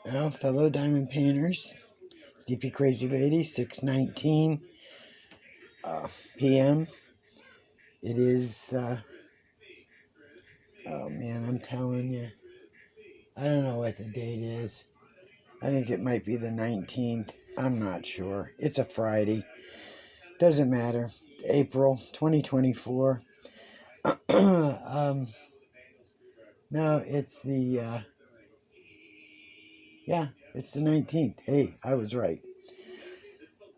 Well, fellow diamond painters, it's DP Crazy Lady, 6:19 p.m. It is, oh man, I'm telling you, I don't know what the date is. I think it might be the 19th. I'm not sure. It's a Friday. Doesn't matter. April 2024. No, it's it's the 19th. Hey, I was right.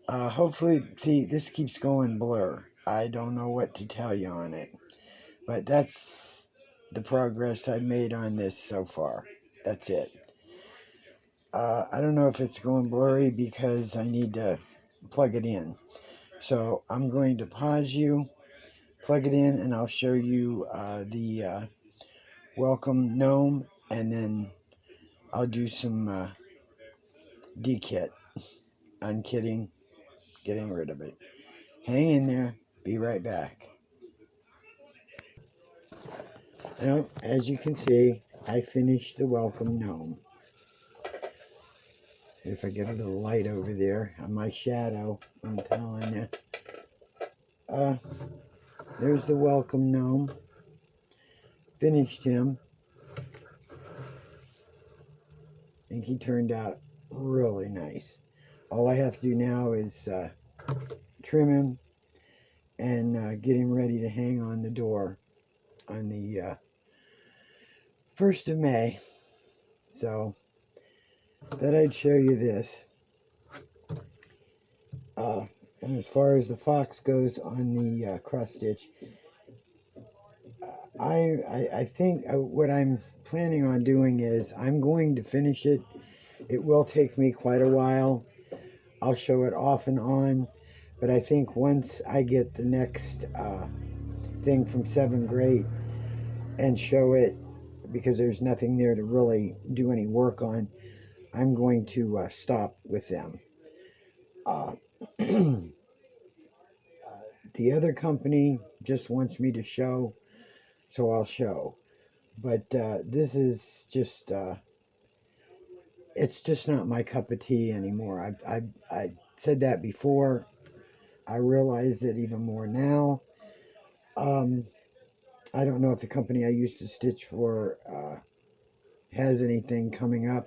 Hopefully, see, this keeps going blur. I don't know what to tell you on it. But that's the progress I've made on this so far. That's it. I don't know if it's going blurry because I need to plug it in. So I'm going to pause you, plug it in, and I'll show you the welcome gnome, and then I'll do some dekit. Unkidding, getting rid of it. Hang in there. Be right back. Well, as you can see, I finished the welcome gnome. If I get a little light over there on my shadow, I'm telling you. There's the welcome gnome. Finished him. I think he turned out really nice. All I have to do now is trim him and get him ready to hang on the door on the 1st of May. So, thought I'd show you this. And as far as the fox goes on the cross stitch, I think what I'm planning on doing is I'm going to finish it. It will take me quite a while. I'll show it off and on, but I think once I get the next thing from 7th grade and show it, because there's nothing there to really do any work on, I'm going to stop with them. The other company just wants me to show, so I'll show. But this is just, it's just not my cup of tea anymore. I said that before. I realize it even more now. I don't know if the company I used to stitch for has anything coming up.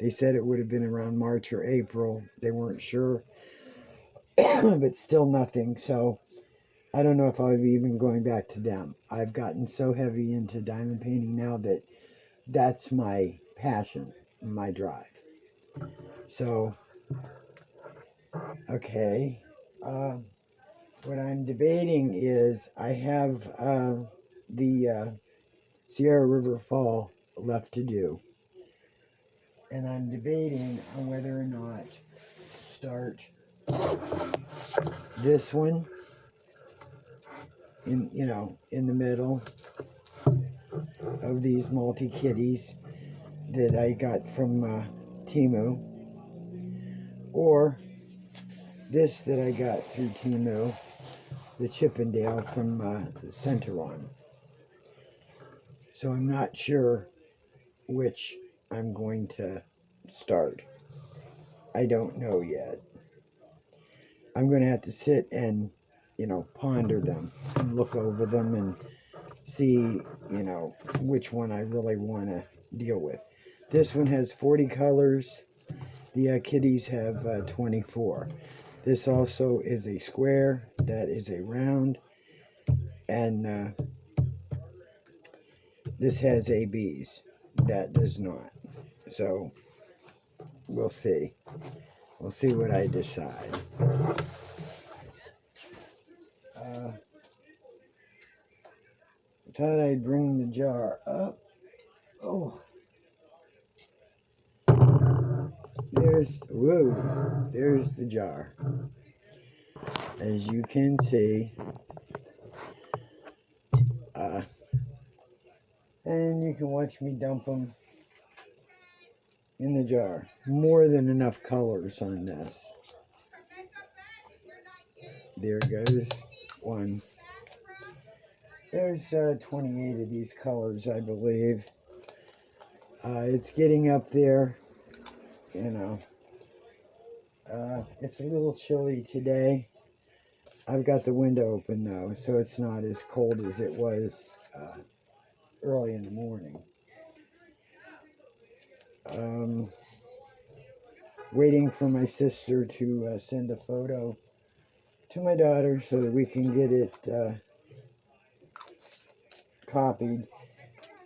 They said it would have been around March or April. They weren't sure, but still nothing. So I don't know if I'll be even going back to them. I've gotten so heavy into diamond painting now that that's my passion, my drive. So, okay. What I'm debating is I have the Sierra River Fall left to do. And I'm debating on whether or not start this one in the middle of these multi-kitties that I got from Temu, or this that I got through Temu, the Chippendale from Centeron. So I'm not sure which I'm going to start. I don't know yet. I'm going to have to sit and, ponder them and look over them and see, which one I really want to deal with. This one has 40 colors. The kitties have 24. This also is a square. That is a round. And this has ABs. That does not. So, we'll see. We'll see what I decide. Thought I'd bring the jar up. Oh. There's the jar. As you can see. And you can watch me dump them in the jar. More than enough colors on this. There goes one. There's 28 of these colors, I believe. It's getting up there. you know. It's a little chilly today. I've got the window open though, so it's not as cold as it was early in the morning. Um, Waiting for my sister to send a photo to my daughter so that we can get it copied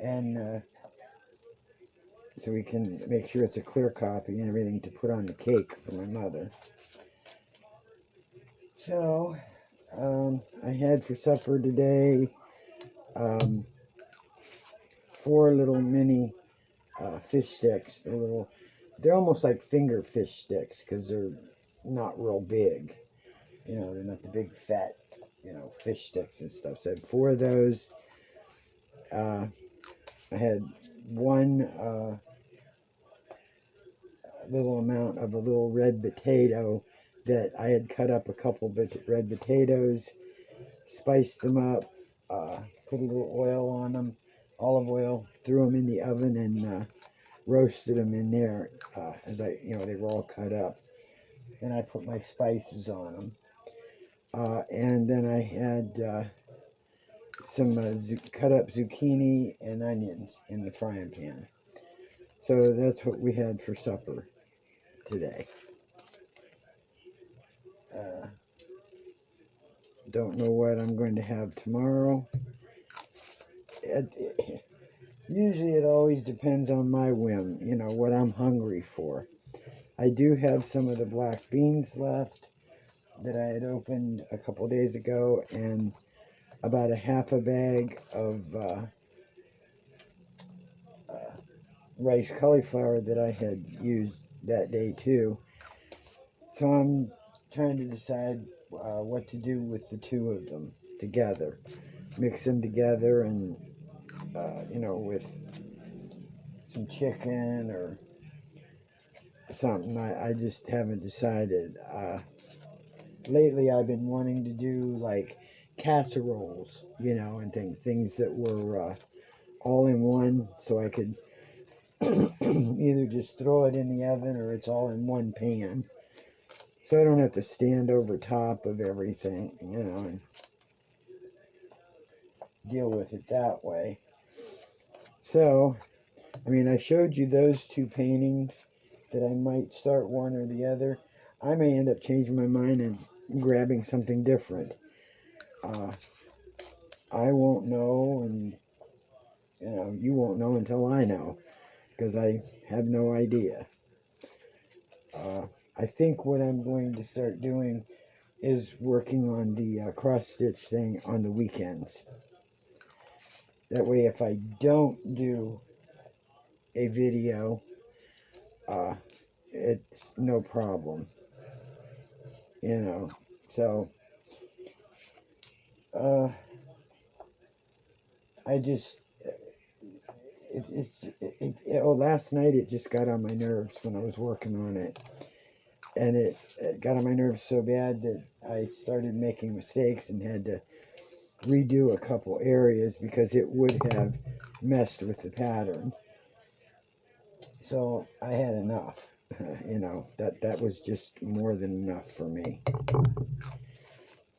and so we can make sure it's a clear copy and everything to put on the cake for my mother. So, I had for supper today um, 4 little mini fish sticks. They're almost like finger fish sticks because they're not real big. You know, they're not the big fat, fish sticks and stuff. So I had 4 of those. I had one little amount of a little red potato that I had cut up a couple red potatoes, spiced them up, put a little oil on them, olive oil, threw them in the oven and roasted them in there as they were all cut up. Then I put my spices on them. And then I had some cut up zucchini and onions in the frying pan. So that's what we had for supper today. Don't know what I'm going to have tomorrow. Usually it always depends on my whim, what I'm hungry for. I do have some of the black beans left that I had opened a couple days ago, and about a half a bag of rice cauliflower that I had used that day too. So I'm trying to decide what to do with the 2 of them together. Mix them together and, with some chicken or something. I just haven't decided. Lately I've been wanting to do like casseroles, and things that were all in one, so I could either just throw it in the oven or it's all in one pan. So I don't have to stand over top of everything, and deal with it that way. So, I showed you those 2 paintings that I might start one or the other. I may end up changing my mind and grabbing something different. I won't know, and you won't know until I know, because I have no idea. I think what I'm going to start doing is working on the cross stitch thing on the weekends. That way, if I don't do a video, it's no problem, So, I just, last night it just got on my nerves when I was working on it. And it got on my nerves so bad that I started making mistakes and had to redo a couple areas because it would have messed with the pattern. So I had enough. That was just more than enough for me.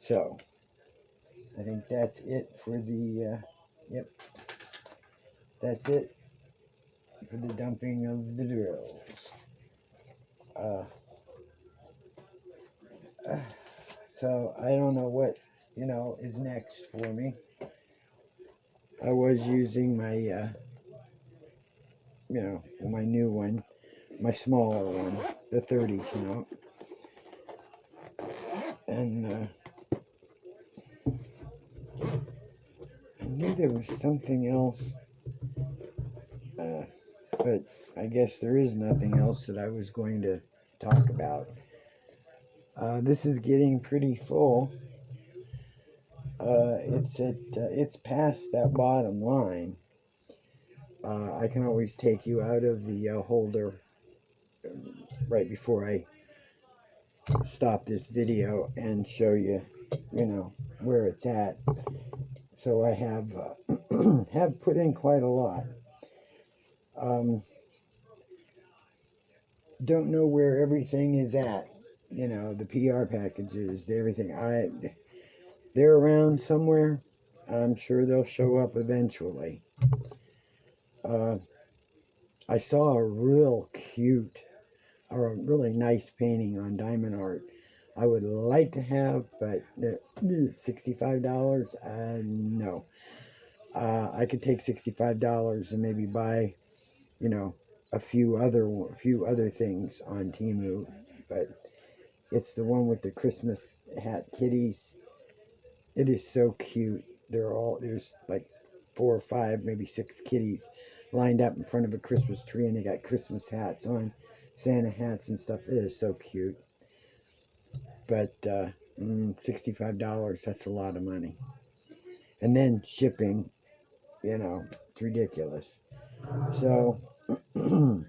So I think that's it for the, yep, that's it for the dumping of the drills. So I don't know what, is next for me. I was using my, my new one, my smaller one, the 30 count. And I knew there was something else, but I guess there is nothing else that I was going to talk about. This is getting pretty full. It's past that bottom line. I can always take you out of the holder right before I stop this video and show you, where it's at. So I have have put in quite a lot. don't know where everything is at. You know, the PR packages, everything. They're around somewhere. I'm sure they'll show up eventually. Uh, I saw a real cute or a really nice painting on Diamond Art. I would like to have, but $65. No, I could take $65 and maybe buy, you know, a few other things on Temu, but it's the one with the Christmas hat kitties. It is so cute. There's like 4 or 5, maybe 6 kitties lined up in front of a Christmas tree, and they got Christmas hats on, Santa hats and stuff. It is so cute. But $65, that's a lot of money. And then shipping, it's ridiculous. So, you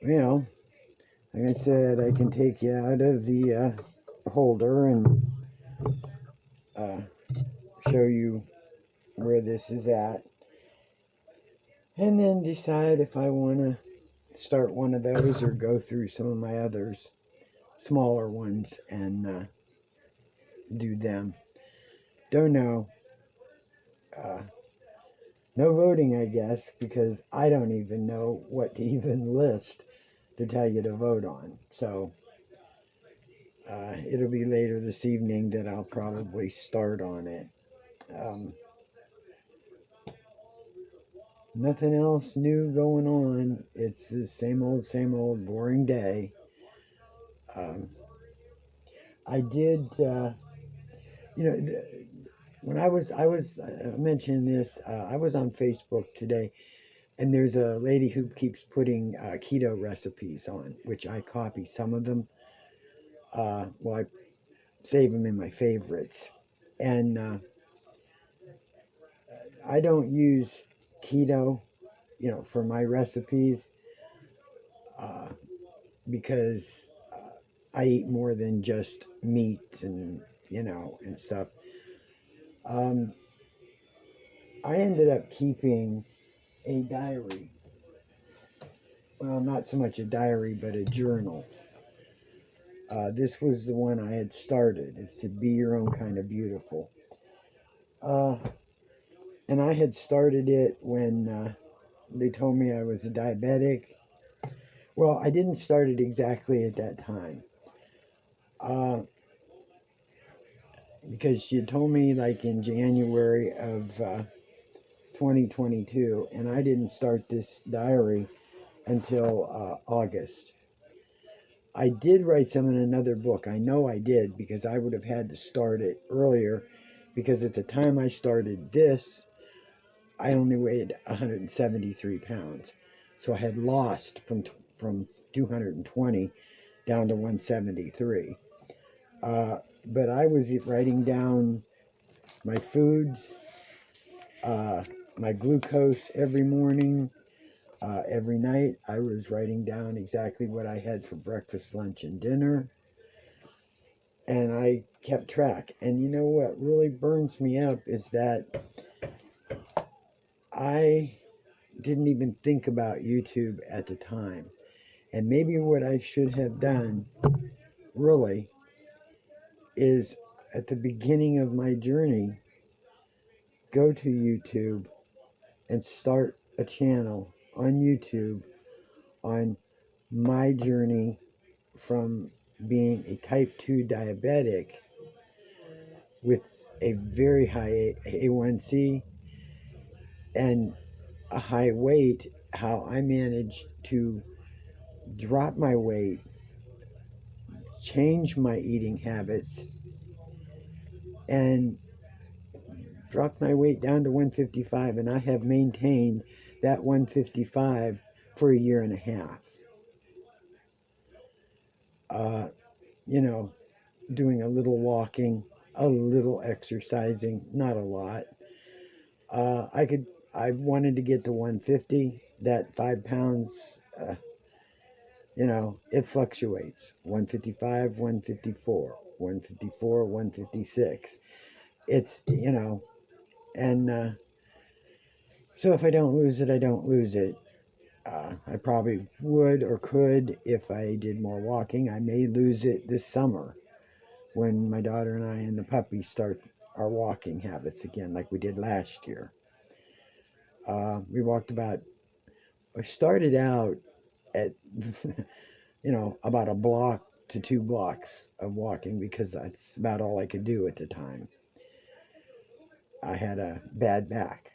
know, like I said, I can take you out of the holder and uh, show you where this is at, and then decide if I want to start one of those or go through some of my others, smaller ones, and do them. Don't know. Uh, no voting, I guess, because I don't even know what to even list to tell you to vote on. So it'll be later this evening that I'll probably start on it. Um, Nothing else new going on. It's the same old boring day. Um, I did, you know, when I mentioning this, I was on Facebook today, and there's a lady who keeps putting keto recipes on, which I copy some of them. Well, I save them in my favorites, and I don't use keto, for my recipes, uh, because I eat more than just meat and stuff. Um, I ended up keeping a diary. Well, not so much a diary, but a journal. This was the one I had started. It's to be your own kind of beautiful. Uh, and I had started it when they told me I was a diabetic. Well, I didn't start it exactly at that time. Uh, because she had told me like in January of 2022, and I didn't start this diary until August. I did write some in another book. I know I did because I would have had to start it earlier, because at the time I started this, I only weighed 173 pounds. So I had lost from 220 down to 173. But I was writing down my foods, uh, my glucose every morning, every night. I was writing down exactly what I had for breakfast, lunch, and dinner. And I kept track. And you know what really burns me up is that I didn't even think about YouTube at the time. And maybe what I should have done, really, is at the beginning of my journey, go to YouTube and start a channel on YouTube on my journey from being a type 2 diabetic with a very high A1C and a high weight, how I managed to drop my weight, change my eating habits, and drop my weight down to 155. And I have maintained that 155 for a year and a half. Uh, you know, doing a little walking, a little exercising, not a lot. I wanted to get to 150. That 5 pounds, it fluctuates. 155, 154, 154, 156. It's, and so if I don't lose it, I don't lose it. I probably would or could if I did more walking. I may lose it this summer when my daughter and I and the puppy start our walking habits again, like we did last year. We walked about, I started out at, about a block to 2 blocks of walking because that's about all I could do at the time. I had a bad back.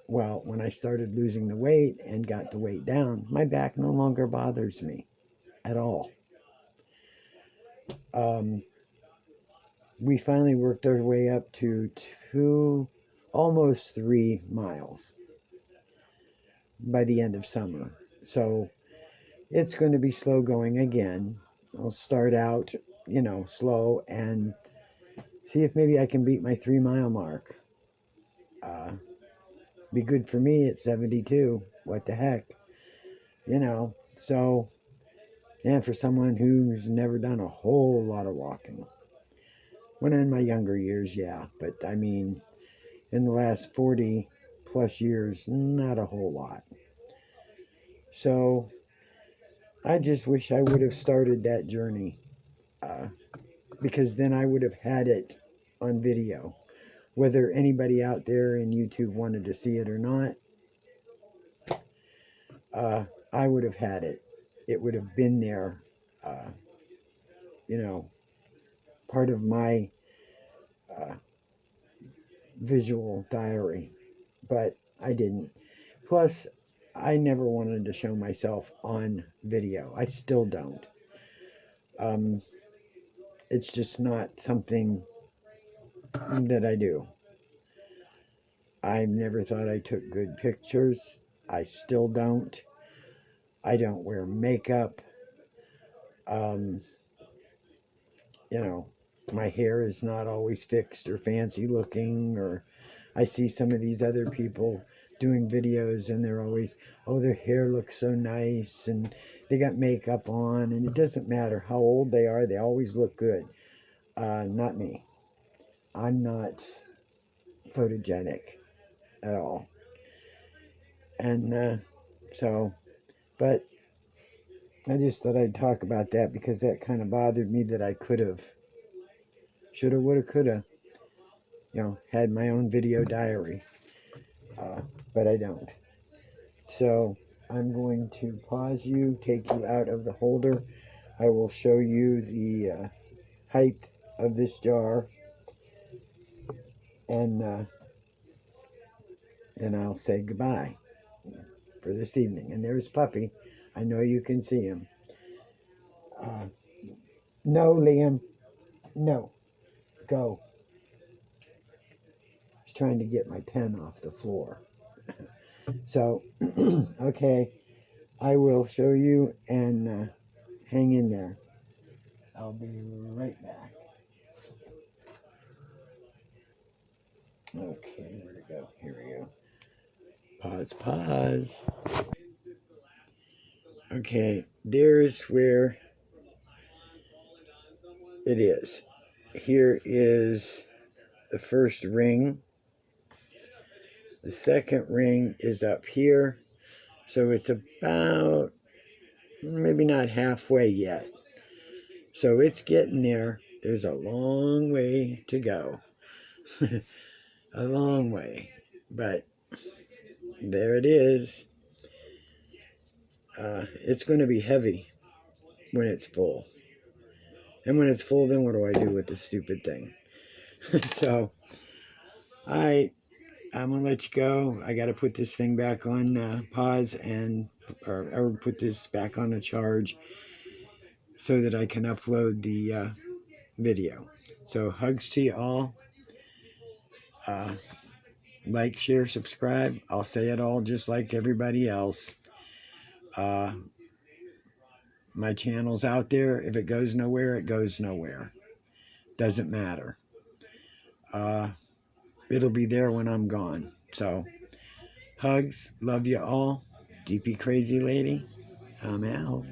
Well, when I started losing the weight and got the weight down, my back no longer bothers me at all. Um, we finally worked our way up to almost 3 miles by the end of summer. So it's going to be slow going again. I'll start out, slow and see if maybe I can beat my 3 mile mark. Uh, be good for me at 72. What the heck? So, and for someone who's never done a whole lot of walking. When in my younger years, yeah, but I mean, in the last 40 plus years, not a whole lot. So I just wish I would have started that journey uh, because then I would have had it on video. Whether anybody out there in YouTube wanted to see it or not, I would have had it. It would have been there, uh, you know, part of my uh, visual diary. But I didn't. Plus, I never wanted to show myself on video. I still don't. Um, it's just not something that I do. I never thought I took good pictures. I still don't. I don't wear makeup. Um, you know, my hair is not always fixed or fancy looking, or I see some of these other people doing videos and they're always, oh, their hair looks so nice and they got makeup on, and it doesn't matter how old they are, they always look good. Not me. I'm not photogenic at all. And but I just thought I'd talk about that because that kind of bothered me that I could have, shoulda, woulda, coulda, had my own video diary. But I don't. So I'm going to pause you, take you out of the holder. I will show you the height of this jar, and I'll say goodbye for this evening. And there's Puppy. I know you can see him. Uh, no, Liam. No. Go. He's trying to get my pen off the floor. So, okay. I will show you and hang in there. I'll be right back. Okay, where'd it go? Here we go. Pause. Okay, there's where it is. Here is the first ring. The second ring is up here. So it's about, maybe not halfway yet. So it's getting there. There's a long way to go. A long way. But there it is. It's going to be heavy when it's full. And when it's full, then what do I do with this stupid thing? So, I'm going to let you go. I got to put this thing back on pause or put this back on a charge so that I can upload the video. So, hugs to you all. Like, share, subscribe. I'll say it all just like everybody else. My channel's out there. If it goes nowhere, it goes nowhere. Doesn't matter. It'll be there when I'm gone. So, hugs. Love you all. DP Crazy Lady. I'm out.